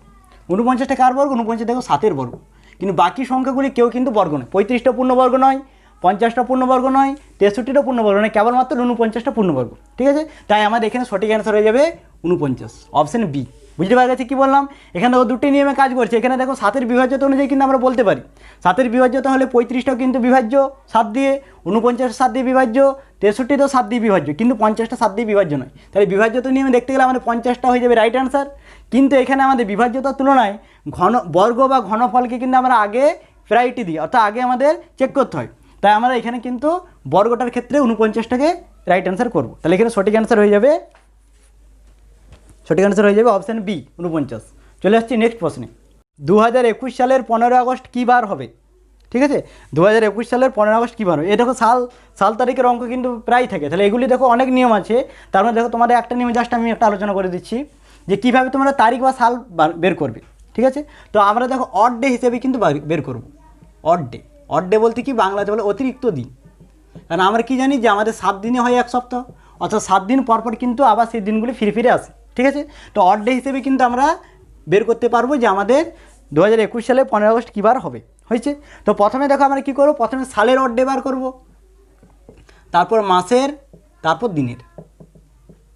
49টা কার বর্গ, 49 দেখো 7-এর বর্গ, কিন্তু বাকি সংখ্যাগুলি কেউ কিন্তু বর্গ নয়, 35টা পূর্ণবর্গ নয়, 50টা পূর্ণবর্গ নয়, 63টা পূর্ণবর্গ নয়, কেবলমাত্র 49টা পূর্ণবর্গ। ঠিক আছে, তাই আমাদের এখানে সঠিক অ্যান্সার হয়ে যাবে 49, অপশান বি। বুঝতে পারা গেছে কী বললাম, এখানে দেখো দুটি নিয়মে কাজ করছে। এখানে দেখো 7-এর বিভাজ্যতা অনুযায়ী কিন্তু আমরা বলতে পারি, 7-এর বিভাজ্যতা হলে 35টাও কিন্তু বিভাজ্য 7 দিয়ে, 49 7 দিয়ে বিভাজ্য, 63টাও 7 দিয়ে বিভাজ্য, কিন্তু 50টা 7 দিয়ে বিভাজ্য নয়। তাহলে বিভাজ্যতা নিয়মে দেখতে গেলে আমাদের 50টা হয়ে যাবে রাইট অ্যান্সার। কিন্তু এখানে আমাদের বিভাজ্যতার তুলনায় বর্গ বা ঘনফলকে কিন্তু আমরা আগে প্রায়োরিটি দিই, অর্থাৎ আগে আমাদের চেক করতে হয়, তাই আমরা এখানে কিন্তু বর্গটার ক্ষেত্রে 49টাকে রাইট অ্যান্সার করব। তাহলে এখানে সঠিক অ্যান্সার হয়ে যাবে, সঠিক অ্যান্সার হয়ে যাবে অপশান বি 49। চলে আসছি নেক্সট প্রশ্নে। 2021 সালের 15 আগস্ট কী বার হবে? ঠিক আছে, 2021 সালের 15 আগস্ট কী বার হবে? এ দেখো সাল তারিখের অঙ্ক কিন্তু প্রায় থাকে, তাহলে এগুলি দেখো অনেক নিয়ম আছে, তার মধ্যে দেখো তোমাদের একটা নিয়ম জাস্ট আমি একটা আলোচনা করে দিচ্ছি যে কীভাবে তোমরা তারিখ বা সাল বের করবে। ঠিক আছে, তো আমরা দেখো অড ডে হিসেবে কিন্তু বের করব। অড ডে বলতে কি বাংলাতে বলে অতিরিক্ত দিন, কারণ আমরা কি জানি যে আমাদের 7 দিনে হয় 1 সপ্তাহ, অর্থাৎ 7 দিন পরপর কিন্তু আবার সেই দিনগুলি ফিরে আসে। ঠিক আছে, তো অড ডে হিসেবে কিন্তু আমরা বের করতে পারবো যে আমাদের 2021 সালে 15 আগস্ট কী বার হবে। হয়েছে, তো প্রথমে দেখো আমরা কী করবো, প্রথমে সালের অড ডে বার করবো, তারপর মাসের, তারপর দিনের।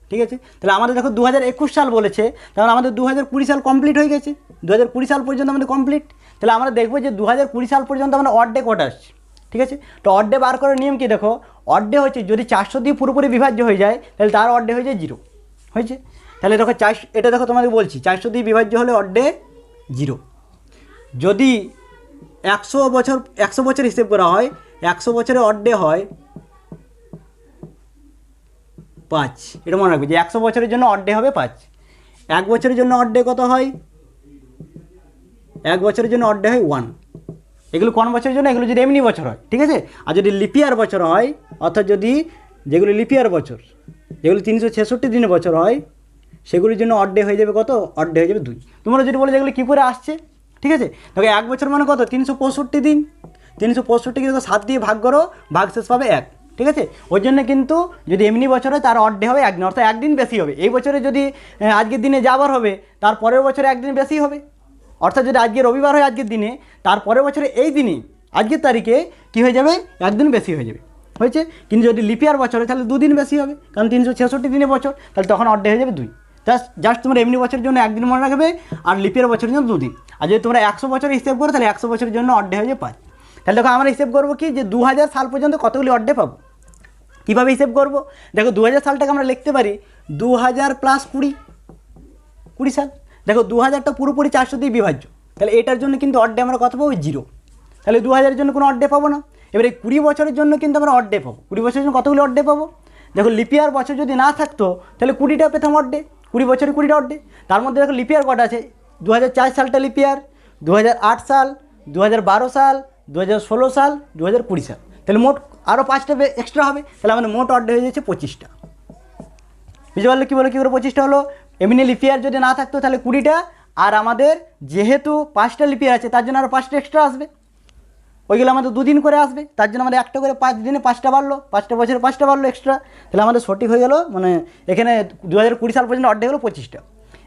ঠিক আছে, তাহলে আমাদের দেখো 2021 সাল বলেছে, তাহলে আমাদের 2020 সাল কমপ্লিট হয়ে গেছে, 2020 সাল পর্যন্ত আমাদের কমপ্লিট। তাহলে আমরা দেখবো যে 2020 সাল পর্যন্ত আমরা অড ডে কটা আসছে। ঠিক আছে, তো অড ডে বার করার নিয়ম কি, দেখো অড ডে হচ্ছে যদি 400 দিয়ে পুরোপুরি বিভাজ্য হয়ে যায় তাহলে তার অড ডে হয়ে যায় 0। হয়েছে, তাহলে দেখো এটা দেখো তোমাকে বলছি 400 দিয়ে বিভাজ্য হলে অড ডে 0। যদি 100 বছর হিসেব করা হয়, 100 বছরে অড ডে হয় 5। এটা মনে রাখবে যে 100 বছরের জন্য অড ডে হবে 5। 1 বছরের জন্য অড ডে কত হয়, 1 বছরের জন্য অড ডে হয় 1। এগুলো কোন বছরের জন্য, এগুলো যদি এমনি বছর হয়। ঠিক আছে, আর যদি লিপিয়ার বছর হয়, অর্থাৎ যদি যেগুলো লিপিয়ার বছর, যেগুলো 366 দিনের বছর হয়, সেগুলির জন্য অড ডে হয়ে যাবে কত, অড ডে হয়ে যাবে 2। তোমরা যদি বলো যেগুলো কী করে আসছে, ঠিক আছে, দেখো 1 বছর মানে কত, 365 দিন, 365কে দেখো 7 দিয়ে ভাগ করো, ভাগ শেষ পাবে 1। ঠিক আছে, ওই জন্য কিন্তু যদি এমনি বছর হয় তার অড ডে হবে 1 দিন, অর্থাৎ 1 দিন বেশি হবে। এই বছরে যদি আজকের দিনে যাবার হবে, তার পরের বছরে 1 দিন বেশি হবে, অর্থাৎ যদি আজকে রবিবার হয় আজকের দিনে, তার পরের বছরে এই দিনে আজকের তারিখে কী হয়ে যাবে, 1 দিন বেশি হয়ে যাবে। হয়েছে, কিন্তু যদি লিপিয়ার বছর হয় তাহলে 2 দিন বেশি হবে, কারণ 366 দিনের বছর, তাহলে তখন অড ডে হয়ে যাবে 2। জাস্ট তোমরা এমনি বছরের জন্য 1 দিন মনে রাখবে, আর লিপিয়ার বছরের জন্য 2 দিন। আর যদি তোমরা 100 বছর হিসেব করো তাহলে 100 বছরের জন্য অড ডে হয়ে যাবে 5। তাহলে দেখো আমরা হিসেব করবো কি, যে 2000 সাল পর্যন্ত কতগুলি অড ডে পাবো। কীভাবে হিসেব করবো, দেখো 2000 সালটাকে আমরা লিখতে পারি 2000 প্লাস 20 সাল। দেখো 2000টা পুরোপুরি 400 দিয়ে বিভাজ্য, তাহলে এটার জন্য কিন্তু অড ডে আমরা কত পাবো, 0। তাহলে 2000-এর জন্য কোনো অড ডে পাবো না। এবারে 20 বছরের জন্য কিন্তু আমরা অড ডে পাবো। 20 বছরের জন্য কতগুলো অড ডে পাবো, দেখো লিপিয়ার বছর যদি না থাকতো তাহলে 20টা পেতাম অড ডে, 20 বছরে 20টা অড ডে। তার মধ্যে দেখো লিপিয়ার কটা আছে, 2004 সালটা লিপিয়ার, 2008 সাল, 2012 সাল, 2016 সাল, 2020 সাল। তাহলে মোট আরও 5টা এক্সট্রা হবে, তাহলে আমাদের মোট অড ডে হয়ে যাচ্ছে 25টা। বুঝতে পারলে কী বলো, কী করে 25টা হলো, এমনি লিপিয়ার যদি না থাকতো তাহলে 20টা, আর আমাদের যেহেতু 5টা লিপিয়ার আছে তার জন্য আরও 5টা এক্সট্রা আসবে, ওইগুলো আমাদের 2 দিন করে আসবে, তার জন্য আমাদের একটা করে 5 দিনে 5টা বাড়লো, 5টা বছরে 5টা বাড়লো এক্সট্রা। তাহলে আমাদের সঠিক হয়ে গেল, মানে এখানে 2020 সাল পর্যন্ত অড ডে হলো 25টা।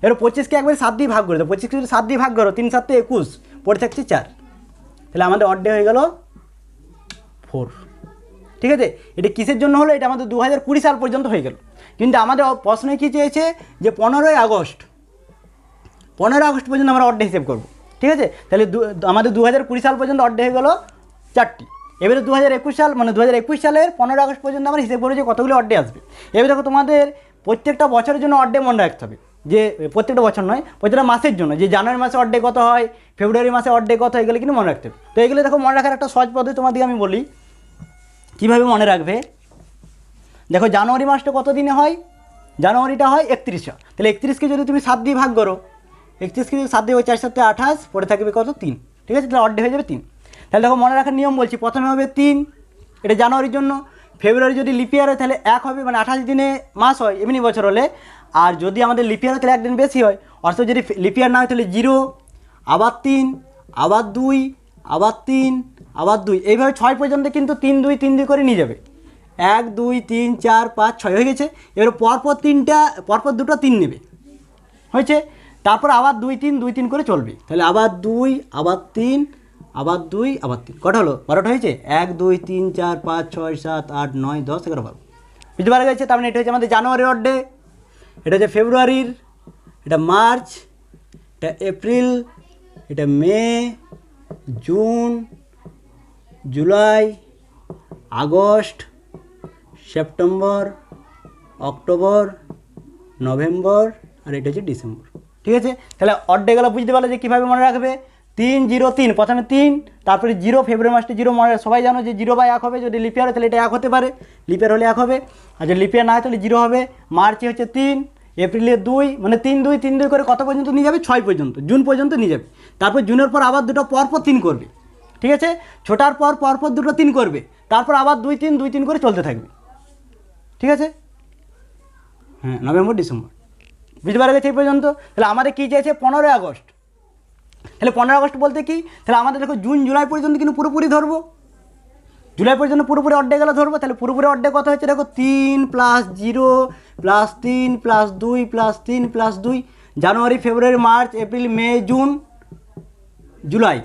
এবার 25কে একবারে 7 দিয়ে ভাগ করে দাও, 25কে যদি 7 দিয়ে ভাগ করো, 3 7 21, পড়ে থাকছে 4, তাহলে আমাদের অড ডে হয়ে গেল 4। ঠিক আছে, এটা কিসের জন্য হলো, এটা আমাদের 2020 সাল পর্যন্ত হয়ে গেল। কিন্তু আমাদের প্রশ্নে কী চেয়েছে যে 15 আগস্ট পর্যন্ত আমরা অড ডে হিসেব করবো। ঠিক আছে, তাহলে আমাদের 2020 সাল পর্যন্ত অড ডে হয়ে গেলো 4টি। এবারে 2021 সাল, মানে 2021 সালের 15 আগস্ট পর্যন্ত আমরা হিসেব করে যে কতগুলো অড ডে আসবে। এবারে দেখো তোমাদের প্রত্যেকটা বছরের জন্য অড ডে মনে রাখতে হবে। যে প্রত্যেকটা বছর নয়, প্রত্যেকটা মাসের জন্য, যে জানুয়ারি মাসে অড ডে কত হয়, ফেব্রুয়ারি মাসে অড ডে কত হয়, এগুলো কিন্তু মনে রাখতে হবে। তো এগুলো দেখো মনে রাখার একটা সহজ পদ্ধতি তোমাদেরকে আমি বলি কীভাবে মনে রাখবে। দেখো জানুয়ারি মাসটা কত দিনে হয়, জানুয়ারিটা হয় 31, তাহলে 31কে যদি তুমি 7 দিয়ে ভাগ করো, 31কে যদি 7 দিয়ে 4 7 28, পরে থাকবে কত 3, ঠিক আছে, তাহলে অড ডে হয়ে যাবে 3। তাহলে দেখো মনে রাখার নিয়ম বলছি, প্রথমে হবে 3, এটা জানুয়ারির জন্য। ফেব্রুয়ারি যদি লিপিয়ার হয় তাহলে 1 হবে, মানে 28 দিনে মাস হয় এমনি বছর হলে। আর যদি আমাদের লিপিয়ার হয় তাহলে 1 দিন বেশি হয়, অর্থাৎ যদি লিপিয়ার না হয় তাহলে 0, আবার 3, আবার 2, আবার 3, আবার 2, এইভাবে 6 পর্যন্ত কিন্তু 3 2 3 2 করে নিয়ে যাবে। 1 2 3 4 5 6 হয়ে গেছে। এবার পরপর 3টা, পরপর 2টো 3 নেবে, হয়েছে। তারপর আবার 2 3 2 3 করে চলবে, তাহলে আবার 2, আবার 3, আবার 2, আবার 3, কটা হলো 12টা হয়েছে। 1 2 3 4 5 6 7 8 9 10 11 12, বুঝতে পারা গেছে। তার মানে এটা হচ্ছে আমাদের জানুয়ারির অড ডে, এটা হচ্ছে ফেব্রুয়ারির, এটা মার্চ, এটা এপ্রিল, এটা May, June, July, August, September, October, November, আর এটা হচ্ছে ডিসেম্বর, ঠিক আছে। তাহলে অড ডেগুলো বুঝতে পারলে যে কীভাবে মনে রাখবে। 3 0 3, প্রথমে 3, তারপরে 0, ফেব্রুয়ারি মাসটা 0 মনে, সবাই জানো যে 0/1 হবে, যদি লিপিয়ার হয় তাহলে এটা 1 হতে পারে, লিপিয়ার হলে 1 হবে, আর যদি লিপিয়ার না হয় তাহলে 0 হবে। মার্চে হচ্ছে 3, এপ্রিলে 2, মানে 3 2 3 2 করে কত পর্যন্ত নিয়ে যাবে, 6 পর্যন্ত, জুন পর্যন্ত নিয়ে যাবে। তারপর জুনের পর আবার দুটো পরপর 3 করবে, ঠিক আছে, ছোটার পর পরপর দুটো 3 করবে, তারপর আবার 2 3 2 3 করে চলতে থাকবে, ঠিক আছে। হ্যাঁ, নভেম্বর ডিসেম্বর, বুঝতে পারা গেছে এই পর্যন্ত। তাহলে আমাদের কী চাইছে 15 আগস্ট, তাহলে 15 আগস্ট বলতে কি, তাহলে আমাদের দেখো জুন জুলাই পর্যন্ত কিন্তু পুরোপুরি ধরবো, জুলাই পর্যন্ত পুরোপুরি অড ডে গেলে ধরবো। তাহলে পুরোপুরি অড ডে কত হচ্ছে দেখো, 3 + 0 + 3 + 2 + 3 + 2, January February March April May June July,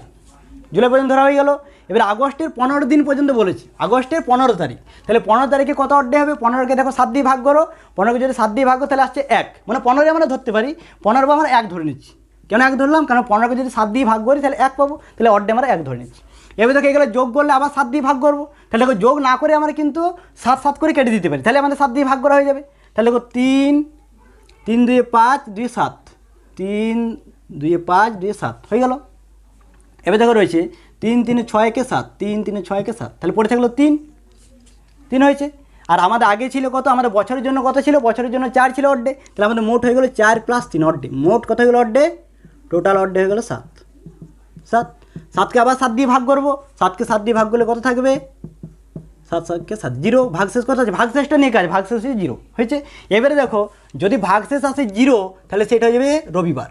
July পর্যন্ত ধরা হয়ে গেল। এবার আগস্টের 15 দিন পর্যন্ত বলেছি, আগস্টের 15 তারিখ, তাহলে 15 তারিখে কত অড ডে হবে, 15কে দেখো 7 দিয়ে ভাগ করো, 15কে যদি 7 দিয়ে ভাগ করো তাহলে আসছে 1, মানে 15 আমরা ধরতে পারি, 15 আমরা 1 ধরে নিচ্ছি। কেন 1 ধরলাম, কারণ 15কে যদি 7 দিয়ে ভাগ করি তাহলে 1 পাবো, তাহলে অড ডে আমরা 1 ধরে নিচ্ছি। এবার দেখো এগুলো যোগ করলে আবার 7 দিয়ে ভাগ করবো, তাহলে দেখো যোগ না করে আমরা কিন্তু 7 7 করে কেটে দিতে পারি, তাহলে আমাদের 7 দিয়ে ভাগ করা হয়ে যাবে। তাহলে দেখো 3 3 2 5 2 7, 3 2 5 2 7 হয়ে গেল। এবার দেখো রয়েছে 3 3 6 কে 7, 3 3 6 কে 7, তাহলে পড়ে থাকলো 3 3 হয়েছে। আর আমাদের আগে ছিল কত, আমাদের বছরের জন্য কত ছিল, বছরের জন্য 4 ছিল অড ডে, তাহলে আমাদের মোট হয়ে গেলো 4 + 3 অড ডে, মোট কত হয়ে গেলো odd day, total odd day হয়ে গেলো 7 7। 7কে আবার 7 দিয়ে ভাগ করবো, 7কে 7 দিয়ে ভাগ করলে কত থাকবে, 7 7 কে 7, 0, ভাগশেষ কত আছে, ভাগশেষটা নিয়ে কাজ, ভাগশেষ হচ্ছে 0 হয়েছে। এবারে দেখো যদি ভাগশেষ আসে 0 তাহলে সেটা হয়ে যাবে রবিবার,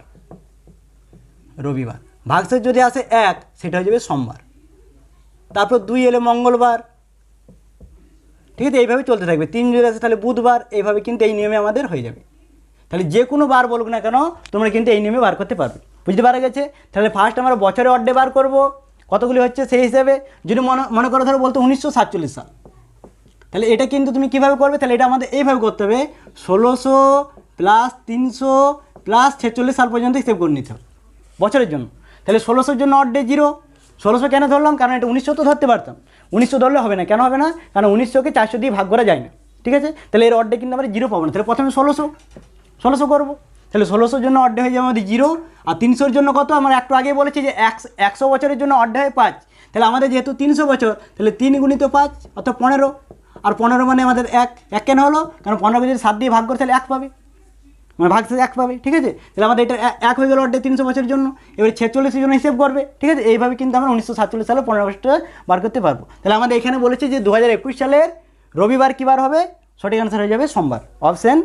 রবিবার। ভাগশেষ যদি আসে 1 সেটা হয়ে যাবে সোমবার, তারপর 2 এলে মঙ্গলবার, ঠিক আছে, এইভাবে চলতে থাকবে। 3 যদি আসে তাহলে বুধবার, এইভাবে কিন্তু এই নিয়মে আমাদের হয়ে যাবে। তাহলে যে কোনো বার বলুক না কেন তোমরা কিন্তু এই নিয়মে বার করতে পারবে, বুঝতে পারা গেছে। তাহলে ফার্স্ট আমরা বছরে অড ডে বার করবো, কতগুলি হচ্ছে সেই হিসেবে, যদি মনে করো ধরো বলতো 1947 সাল, তাহলে এটা কিন্তু তুমি কীভাবে করবে, তাহলে এটা আমাদের এইভাবে করতে হবে, 1600 + 300 + 46 সাল পর্যন্ত হিসেব করে নিতে হবে বছরের জন্য। তাহলে 1600-র জন্য অড ডে 0, 1600 কেন ধরলাম, কারণ এটা 1900 তো ধরতে পারতাম, 1900 ধরলে হবে না, কেন হবে না, কারণ 1900কে 400 দিয়ে ভাগ করা যায় না, ঠিক আছে। তাহলে এর অড ডে কিন্তু আমরা 0 পাবো না, তাহলে প্রথমে 1600 করবো, তাহলে 1600-র জন্য অড ডে হয়ে যাবে আমাদের 0। আর 300-র জন্য কত, আমরা একটু আগে বলেছি যে 100 বছরের জন্য অড ডে হয় 5, তাহলে আমাদের যেহেতু 300 বছর, তাহলে 3 × 5 অর্থাৎ 15, আর 15 মানে আমাদের 1 কেন হলো, কারণ 15কে যদি 7 দিয়ে ভাগ করে তাহলে 1 পাবে, মানে ভাগশেষ 1 পাবে, ঠিক আছে। তাহলে আমাদের এটা 1 হয়ে গেল অড ডে 300 বছরের জন্য। এবার 46-এর জন্য হিসেব করবে, ঠিক আছে। এইভাবে কিন্তু আমরা 1947 সালে 15 আগস্টে বার করতে পারবো। তাহলে আমাদের এখানে বলেছে যে 2021 সালের রবিবার কী বার হবে, সঠিক অ্যান্সার হয়ে যাবে সোমবার, অপশান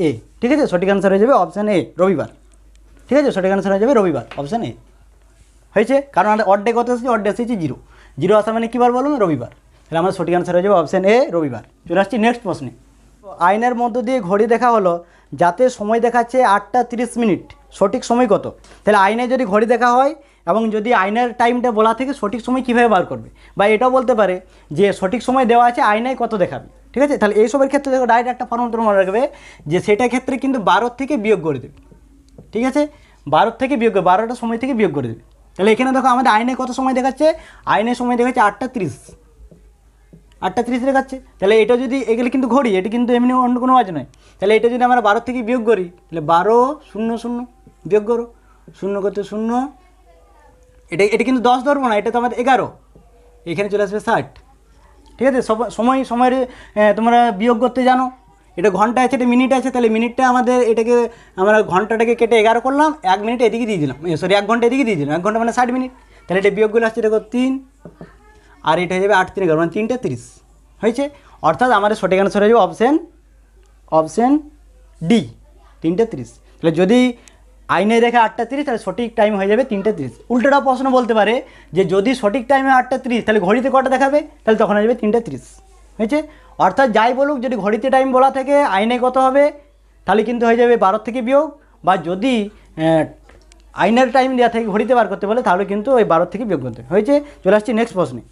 এ, ঠিক আছে, সঠিক অ্যান্সার হয়ে যাবে অপশান এ, রবিবার, ঠিক আছে, সঠিক অ্যান্সার হয়ে যাবে রবিবার, অপশান এ হয়েছে। কারণ আমাদের অড ডে কত এসেছে, অড ডে এসেছে 0, 0 আসা মানে কী বার বলুন, রবিবার। তাহলে আমাদের সঠিক অ্যান্সার হয়ে যাবে অপশান এ, রবিবার। চলে আসছি নেক্সট প্রশ্নে। আয়নার মধ্য দিয়ে ঘড়ি দেখা হলো, যাতে সময় দেখাচ্ছে 8টা 30 মিনিট, সঠিক সময় কত। তাহলে আয়নায় যদি ঘড়ি দেখা হয় এবং যদি আয়নার টাইমটা বলা থেকে সঠিক সময় কীভাবে বার করবে, বা এটাও বলতে পারে যে সঠিক সময় দেওয়া আছে আয়নায় কত দেখাবে, ঠিক আছে। তাহলে এইসবের ক্ষেত্রে দেখো ডাইরেক্ট একটা ফর্মুলা তোমার মনে রাখবে যে সেটার ক্ষেত্রে কিন্তু 12 থেকে বিয়োগ করে দেবে, ঠিক আছে, 12 থেকে বিয়োগ করে, 12টা সময় থেকে বিয়োগ করে দেবে। তাহলে এখানে দেখো আমাদের আয়নায় কত সময় দেখাচ্ছে, আয়নায় সময় দেখাচ্ছে 8টা 30, 8:30 দেখাচ্ছে। তাহলে এটা যদি এগুলো কিন্তু ঘড়ি, এটা কিন্তু এমনি অন্য কোনো কাজ নয়। তাহলে এটা যদি আমরা 12 থেকে বিয়োগ করি, তাহলে 12 0 0 বিয়োগ করো, 0 করতে 0, এটা কিন্তু 10 ধরবো না, এটা তো আমাদের 11, এখানে চলে আসবে 60। ঠিক আছে, সময়ের তোমরা বিয়োগ করতে জানো। এটা ঘন্টা আছে, এটা মিনিট আছে, তাহলে মিনিটটা আমাদের এটাকে আমরা ঘন্টাটাকে কেটে 11 করলাম, 1 মিনিট এদিকে দিয়ে দিলাম, সরি 1 ঘন্টা এদিকে দিয়ে দিলাম, 1 ঘন্টা মানে 60 মিনিট। তাহলে এটা বিয়োগগুলো আসছে দেখো 3, আর এটা হয়ে যাবে 8 3 11 মানে 3টা 30 হয়েছে। অর্থাৎ আমাদের সঠিক অ্যান্সার হয়ে যাবে অপশান ডি, 3টা 30। তাহলে যদি আইনে দেখে 8:30, তাহলে সঠিক টাইম হয়ে যাবে 3টা 30। উল্টোটা প্রশ্ন বলতে পারে যে যদি সঠিক টাইমে 8:30, তাহলে ঘড়িতে কটা দেখাবে, তাহলে তখন হয়ে যাবে 3টা 30 হয়েছে। অর্থাৎ যাই বলুক, যদি ঘড়িতে টাইম বলা থাকে আইনে কত হবে, তাহলে কিন্তু হয়ে যাবে 12 থেকে বিয়োগ, বা যদি আইনের টাইম দেওয়া থাকে ঘড়িতে বার করতে বলে, তাহলে কিন্তু ওই 12 থেকে বিয়োগ করতে হয়েছে। চলে আসছি নেক্সট প্রশ্নে।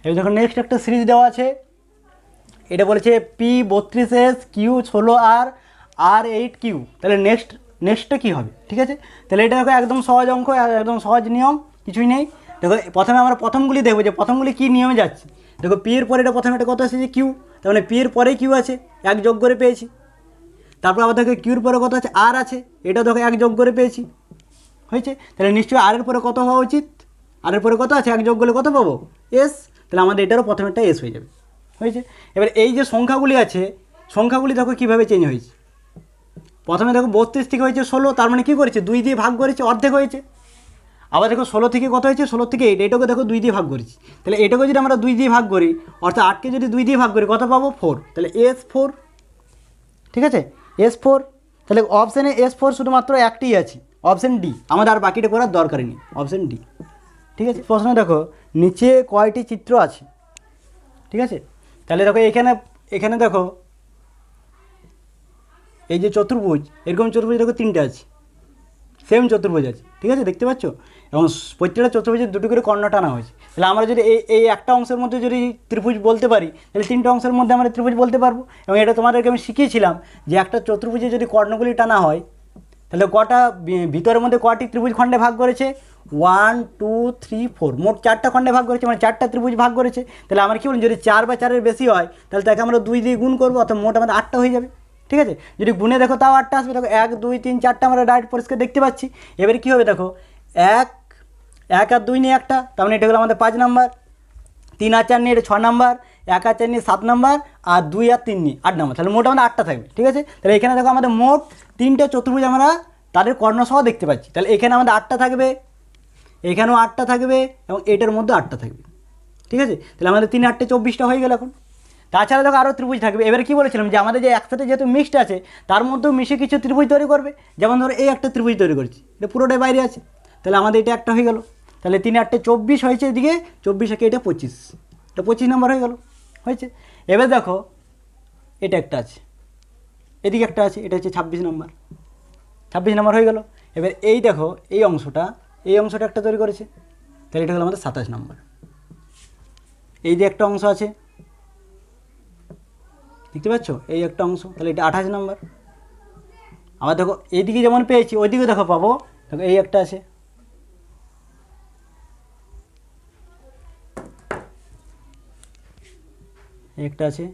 এই দেখো নেক্সট একটা সিরিজ দেওয়া আছে, এটা বলেছে P32S Q16R R8Q। তাহলে নেক্সটটা কী হবে? ঠিক আছে, তাহলে এটা দেখো একদম সহজ অঙ্ক, একদম সহজ নিয়ম, কিছুই নেই। দেখো প্রথমে আমরা প্রথমগুলি দেখবো যে প্রথমগুলি কী নিয়মে যাচ্ছে। দেখো পি এর পরে এটা প্রথমে এটা কত এসেছে কিউ, তার মানে পি এর পরে কিউ আছে, 1 যোগ করে পেয়েছি। তারপর আবার দেখো কিউর পরে কত আছে, আর আছে, এটা দেখো 1 যোগ করে পেয়েছি হয়েছে। তাহলে নিশ্চয়ই আর এর পরে কত হওয়া উচিত, আর এর পরে কত আছে, 1 যোগ করলে কত পাবো, এস। তাহলে আমাদের এটারও প্রথমেরটা এস হয়ে যাবে হয়েছে। এবার এই যে সংখ্যাগুলি আছে, সংখ্যাগুলি দেখো কীভাবে চেঞ্জ হয়েছে। প্রথমে দেখো 32 থেকে হয়েছে 16, তার মানে কী করেছে, 2 দিয়ে ভাগ করেছে, অর্ধেক হয়েছে। আবার দেখো 16 থেকে কত হয়েছে, 16 থেকে 8, এটাকে দেখো 2 দিয়ে ভাগ করেছি। তাহলে এটাকে যদি আমরা 2 দিয়ে ভাগ করি, অর্থাৎ 8কে যদি 2 দিয়ে ভাগ করি কত পাবো, 4। তাহলে S4, ঠিক আছে, S4। তাহলে অপশানে S4 শুধুমাত্র একটিই আছে, অপশান ডি, আমাদের আর বাকিটা করার দরকারই নেই, অপশান ডি। ঠিক আছে, প্রশ্ন দেখো নিচে কয়টি চিত্র আছে, ঠিক আছে। তাহলে দেখো এখানে দেখো এই যে চতুর্ভুজ, এরকম চতুর্ভুজ দেখো 3টে আছে, সেম চতুর্ভুজ আছে, ঠিক আছে, দেখতে পাচ্ছ। এবং প্রত্যেকটা চতুর্ভুজের 2টি করে কর্ণ টানা হয়েছে। তাহলে আমরা যদি এই একটা অংশের মধ্যে যদি ত্রিভুজ বলতে পারি, তাহলে 3টে অংশের মধ্যে আমরা ত্রিভুজ বলতে পারবো। এবং এটা তোমাদেরকে আমি শিখিয়েছিলাম যে একটা চতুর্ভুজে যদি কর্ণগুলি টানা হয়, তাহলে কটা ভিতরের মধ্যে কটি ত্রিভুজ খণ্ডে ভাগ করেছে, 1 2 3 4, মোট 4টা খণ্ডে ভাগ করেছে, মানে 4টা ত্রিভুজ ভাগ করেছে। তাহলে আমরা কী বলি, যদি 4 বা 4-এর বেশি হয়, তাহলে তাকে আমরা 2 দিয়ে গুণ করবো, অর্থাৎ মোট আমাদের 8টা হয়ে যাবে। ঠিক আছে, যদি গুণে দেখো তাও 8টা আসবে। দেখো 1 2 3 4টা আমরা ডাইরেক্ট পরিষ্কার দেখতে পাচ্ছি। এবারে কী হবে, দেখো 1 আর 2 নিয়ে একটা, তার মানে এটা হলো আমাদের 5 নাম্বার, 3 আর 4 নিয়ে এটা 6 নাম্বার, 1 আর 4 নিয়ে 7 নাম্বার, আর 2 আর 3 নিয়ে 8 নাম্বার। তাহলে মোট আমাদের 8টা থাকবে। ঠিক আছে, তাহলে এখানে দেখো আমাদের মোট 3টে চতুর্ভুজ আমরা তাদের কর্ণসহ দেখতে পাচ্ছি। তাহলে এখানে আমাদের 8টা থাকবে, এখানেও 8টা থাকবে, এবং এটার মধ্যে 8টা থাকবে। ঠিক আছে, তাহলে আমাদের 3 8 24টা হয়ে গেল। এখন তাছাড়া দেখো আরও ত্রিভুজ থাকবে। এবারে কী বলেছিলাম যে আমাদের যে একসাথে যেহেতু মিক্সড আছে, তার মধ্যেও মিশে কিছু ত্রিভুজ তৈরি করবে। যেমন ধরো এই একটা ত্রিভুজ তৈরি করেছি, এটা পুরোটাই বাইরে আছে, তাহলে আমাদের এটা একটা হয়ে গেল। তাহলে 3 8 24 হয়েছে, এদিকে 24 একে এটা 25, এটা 25 নম্বর হয়ে গেল হয়েছে। এবার দেখো এটা একটা আছে, এদিকে একটা আছে, এটা হচ্ছে 26 নম্বর, 26 নম্বর হয়ে গেল। এবার এই দেখো এই অংশটা একটা তৈরি করেছে, তাহলে এটা হলো আমাদের 27 নম্বর। এই যে একটা অংশ আছে, দেখতে পাচ্ছ, এই একটা অংশ, তাহলে এটা 28 নম্বর। আবার দেখো এইদিকে যেমন পেয়েছি ওইদিকে দেখো পাবো, দেখো এই একটা আছে, এই একটা আছে,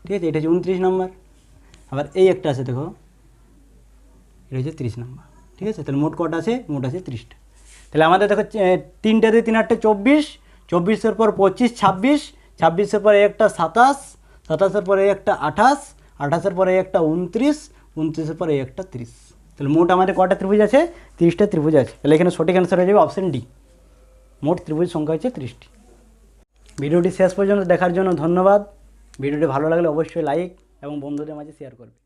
ঠিক আছে, এটা হচ্ছে 29 নম্বর। আবার এই একটা আছে, দেখো এটা হচ্ছে 30 নম্বর। ঠিক আছে, তাহলে মোট কটা আছে, মোট আছে 30টা। তাহলে আমাদের দেখো 3টাতে 3 8 24, 24-এর পর 25 26, 26-এর পরে একটা 27, 27-এর পরে একটা 28, 28-এর পরে একটা 29, 29-এর পরে একটা 30। তাহলে মোট আমাদের কটা ত্রিভুজ আছে, 30টা ত্রিভুজ আছে। তাহলে এখানে সঠিক অ্যান্সার হয়ে যাবে অপশান ডি, মোট ত্রিভুজ সংখ্যা হচ্ছে 30টি। ভিডিওটি শেষ পর্যন্ত দেখার জন্য ধন্যবাদ। ভিডিওটি ভালো লাগলে অবশ্যই লাইক এবং বন্ধুদের মাঝে শেয়ার করবে।